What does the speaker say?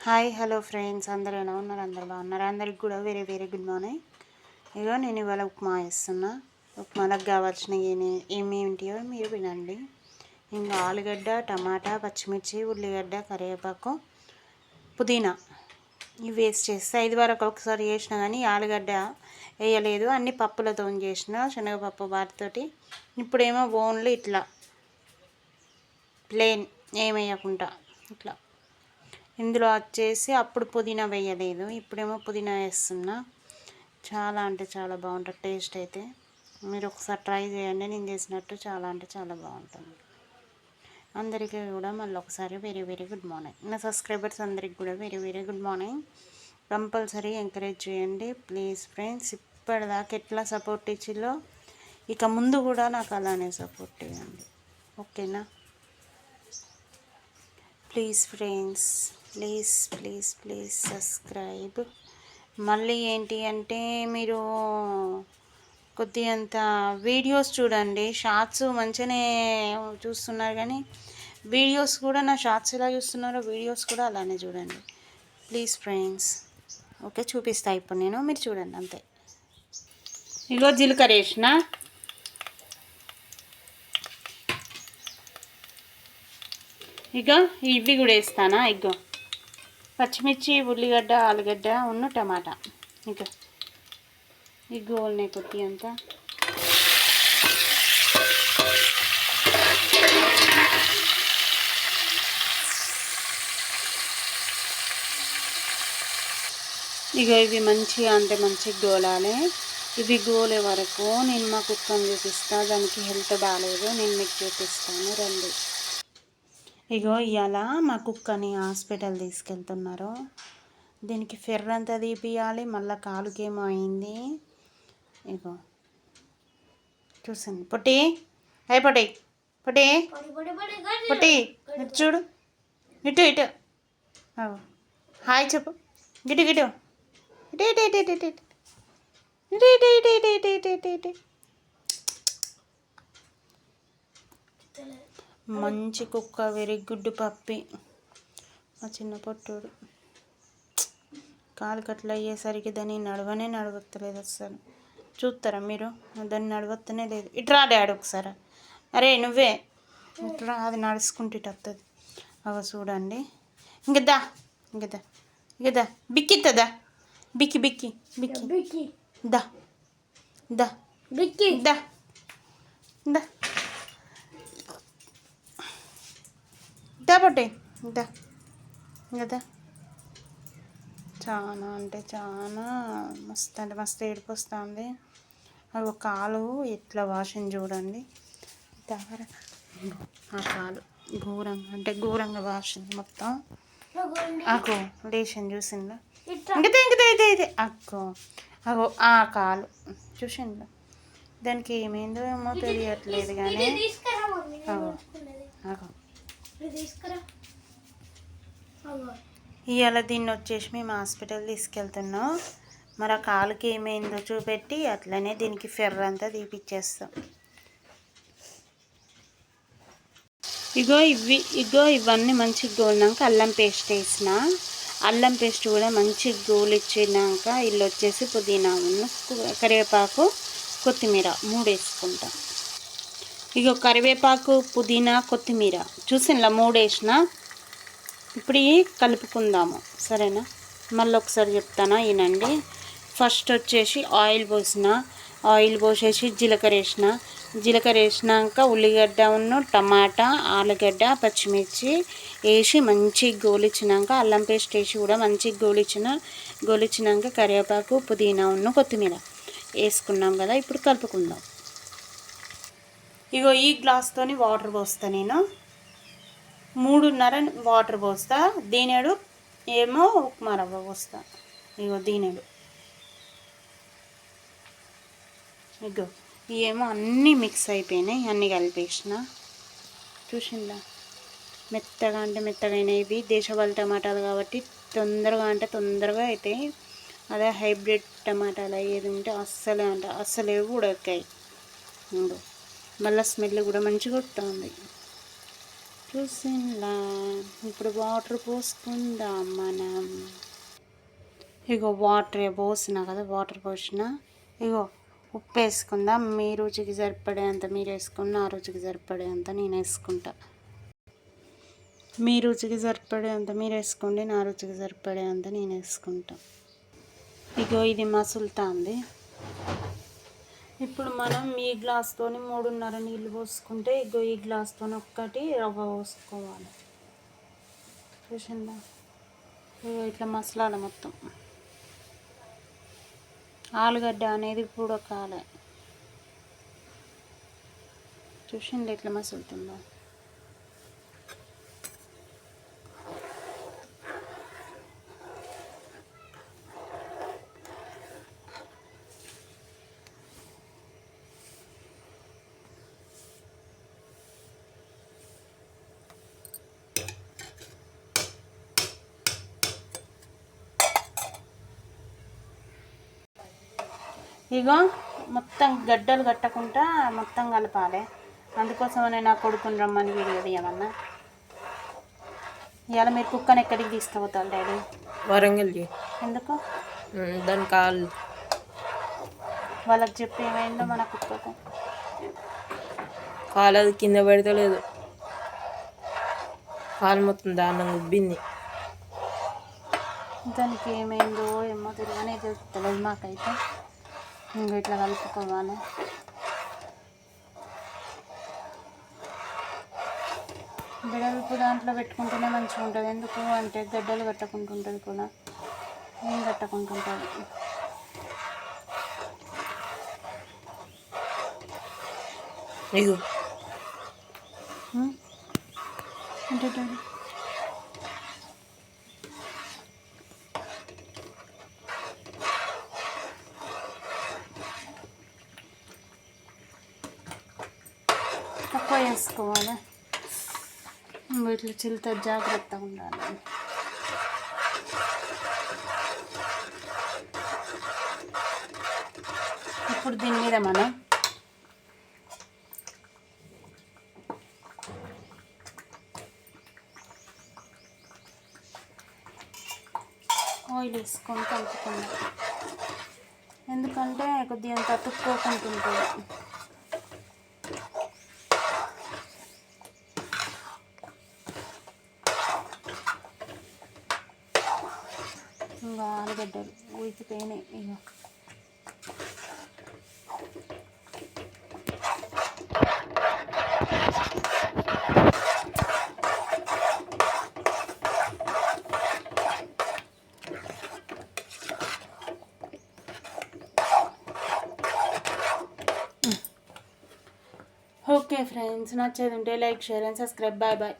Hi hello friends, అందరూ ఎలా ఉన్నారు? అందరు బాగున్నారు? అందరికి కూడా వెరీ వెరీ గుడ్ మార్నింగ్. ఇగో నేను ఇవాళ ఉప్మా వేస్తున్నా. ఉప్మాలకు కావాల్సిన ఏమేమిటియో మీరు వినండి. ఇంకా ఆలుగడ్డ, టమాటా, పచ్చిమిర్చి, ఉల్లిగడ్డ, కరివేపాకు, పుదీనా ఇవి వేస్ట్ చేస్తే 5 వరకు ఒకసారి చేసిన కానీ ఆలుగడ్డ వేయలేదు. అన్ని పప్పులతో చేసిన, శనగపప్పు వాటితోటి. ఇప్పుడేమో ఓన్లీ ఇట్లా ప్లెయిన్ ఏమేయకుండా ఇట్లా. ఇందులో వచ్చేసి అప్పుడు పుదీనా వేయలేదు, ఇప్పుడేమో పుదీనా వేస్తున్నా. చాలా అంటే చాలా బాగుంటుంది టేస్ట్ అయితే. మీరు ఒకసారి ట్రై చేయండి, నేను చేసినట్టు చాలా అంటే చాలా బాగుంటుంది. అందరికీ కూడా మళ్ళీ ఒకసారి వెరీ వెరీ గుడ్ మార్నింగ్. నా సబ్స్క్రైబర్స్ అందరికి కూడా very very good morning. Compulsory encourage చేయండి ప్లీజ్ ఫ్రెండ్స్. ఇప్పటిదాకా ఎట్లా సపోర్ట్ ఇచ్చిలో ఇక ముందు కూడా నాకు అలానే సపోర్ట్ చేయండి, ఓకేనా? Please friends, please please please subscribe. మళ్ళీ ఏంటి అంటే మీరు కొద్దిగంత వీడియోస్ చూడండి. షార్ట్స్ మంచిగానే చూస్తున్నారు కానీ వీడియోస్ కూడా, నా షార్ట్స్ ఎలా చూస్తున్నారో వీడియోస్ కూడా అలానే చూడండి ప్లీజ్ ఫ్రెండ్స్. ఓకే, చూపిస్తా ఇప్పుడు నేను, మీరు చూడండి అంతే. ఇగో జీలకర్ర వేసిన, ఇగో ఇవి కూడా వేస్తానా. ఇగో పచ్చిమిర్చి, ఉల్లిగడ్డ, ఆలుగడ్డ ఉన్న టమాటా. ఇంకా ఇగో ఉన్నాయి కొద్ది అంతా. ఇగో ఇవి మంచిగా అంటే మంచిగా గోలాలి. ఇవి గోలే వరకు నేను మా కుక్కని చూపిస్తా. దానికి హెల్త్ బాగాలేదు, నేను మీకు చూపిస్తాను రండి. ఇగో ఇవాళ మా కుక్కని హాస్పిటల్ తీసుకెళ్తున్నారు. దీనికి ఫెర్రంతా తీపియాలి, మళ్ళీ కాలుకేమో అయింది. ఇగో చూసింది పొట్టి. అయ్యి పొట్టి పొట్టి పొట్టి, ఇటు చూడు, ఇటు ఇటు హాయ్ చెప్పు. గిటు గిటు ఇటు ఇటు ఇటు ఇటు ఇటు ఇటు ఇటు ఇటు ఇటు ఇటు ఇటు ఇటు. మంచి కుక్క, వెరీ గుడ్ పప్పి. మా చిన్న పొట్టుడు కాలు కట్ల అయ్యేసరికి దాన్ని నడవత్తలేదు అసలు. చూస్తారా మీరు? దాన్ని నడవత్తనే లేదు. ఇట్రా డాడీ ఒకసారి. అరే నువ్వే ఇట్రా, అది నడుచుకుంటే ఇటు వస్తుంది. అవ చూడండి. ఇంకదా ఇంకదా ఇంకదా బిక్కిత్తదా, బిక్కి బిక్కి బిక్కి దా దా బిక్కి దా దా పట్టే ఇంత కదా. చాలా అంటే చాలా మస్తు అంటే మస్తు ఏడుపు వస్తుంది. అది ఒక కాలు ఎట్లా వాసింది చూడండి. ఆ కాలు ఘోరంగా అంటే ఘోరంగా వాసింది మొత్తం. అగో లేచింది చూసిందా? ఇంకతే ఇంకతే అయితే అయితే అగ్గో అగో ఆ కాలు చూసిందా? దానికి ఏమైందో ఏమో తెలియట్లేదు కానీ అగో అగో ఇవాళ దీన్ని వచ్చేసి మేము హాస్పిటల్ తీసుకెళ్తున్నాం. మరి ఆ కాలుకి ఏమైందో చూపెట్టి అట్లనే దీనికి ఫెర్రంతా తీపిచ్చేస్తాం. ఇగో ఇవన్నీ మంచిగా గోలినాక అల్లం పేస్ట్ వేసిన. అల్లం పేస్ట్ కూడా మంచిగా గోలిచ్చినాక ఇల్లు వచ్చేసి పుదీనా, కరివేపాకు, కొత్తిమీర 3 వేసుకుంటాం. ఇగో కరివేపాకు, పుదీనా, కొత్తిమీర చూసినలా 3 వేసిన. ఇప్పుడు కలుపుకుందాము, సరేనా? మళ్ళీ ఒకసారి చెప్తానా ఈనండి. ఫస్ట్ వచ్చేసి ఆయిల్ పోసిన, ఆయిల్ పోసేసి జీలకర్ర వేసిన. జీలకర్ర వేసినాక ఉల్లిగడ్డ, టమాటా, ఆలుగడ్డ, పచ్చిమిర్చి వేసి మంచిగా గోలిచ్చినాక అల్లం పేస్ట్ వేసి కూడా మంచిగా గోలిచ్చినాక కరివేపాకు, పుదీనా, కొత్తిమీర వేసుకున్నాం కదా. ఇప్పుడు కలుపుకుందాం. ఇగో ఈ గ్లాస్తోని వాటర్ పోస్తా నేను. 3.5 వాటర్ పోస్తా. దీనెడు ఏమో ఉప్మా రవ్వ పోస్తా. ఇగో దీనెడు. ఇగో ఇవేమో అన్నీ మిక్స్ అయిపోయినాయి, అన్నీ కలిపేసిన. చూసిందా? మెత్తగా అంటే మెత్తగా అయినాయి. దేశవాళీ టమాటాలు కాబట్టి తొందరగా అంటే తొందరగా అవుతాయి. అదే హైబ్రిడ్ టమాటాలు అయ్యేది ఉంటే అస్సలే ఉడకాయి. మళ్ళీ స్మెల్ కూడా మంచిగా వస్తుంది. చూసిందా. ఇప్పుడు వాటర్ పోసుకుందాం మనం. ఇగో వాటర్ పోసిన కదా, వాటర్ పోసిన. ఇగో ఉప్పు వేసుకుందాం. మీ రుచికి సరిపడేంత మీరు వేసుకుని, నా రుచికి సరిపడేంత నేను వేసుకుంటా. మీ రుచికి సరిపడేంత మీరు వేసుకోండి, నా రుచికి సరిపడేంత నేను వేసుకుంటా. ఇగో ఇది మసులుతుంది. ఇప్పుడు మనం ఈ గ్లాస్తో 3.5 నీళ్ళు పోసుకుంటే, ఇగో ఈ గ్లాస్తో ఒక్కటి రవ్వ పోసుకోవాలి. చూసిందా. ఇగో ఇట్లా మసలాలి మొత్తం. ఆలుగడ్డ అనేది ఉడకాలి. చూసింది ఎట్లా మసులుతుందో. ఇగో మొత్తం గడ్డలు కట్టకుండా మొత్తం కలపాలి. అందుకోసమనే నా కొడుకుని రమ్మని వీడియో తీయమన్నా. ఇవాళ మీరు కుక్కని ఎక్కడికి తీసుకుపోతారు డాడీ? వరంగల్కి. ఎందుకు? దాని కాలు వాళ్ళకి చెప్పి ఏమైందో మన కుక్కకు. కాలు అది కింద పెడతలేదు, కాలు మొత్తం దారుణంగా ఉబ్బింది. దానికి ఏమైందో ఏమో తిరగనే తెలుస్తలేదు మాకైతే. ఇంక ఇట్లా కలుపుకోవాలి. బిడల్పు దాంట్లో పెట్టుకుంటేనే మంచిగా ఉంటుంది. ఎందుకు అంటే గడ్డలు కట్టకుంటుంటుంది కూడా, ఏం కట్టకుంటుంటుంది. ఇగో అంటే తక్కువ వేసుకోవాలి. ఇట్లా చిలుత జాగ్రత్తగా ఉండాలి. ఇప్పుడు దీని మీద మనం ఆయిల్ వేసుకొని కలుపుకుందాం. ఎందుకంటే కొద్దిగా అంత అతుక్కోకుంటుంటుంది. ఇంకా ఆలుగడ్డలు ఉడికిపోయినాయి. ఇక ఓకే ఫ్రెండ్స్, నచ్చేది ఉంటే like, share and subscribe. Bye bye.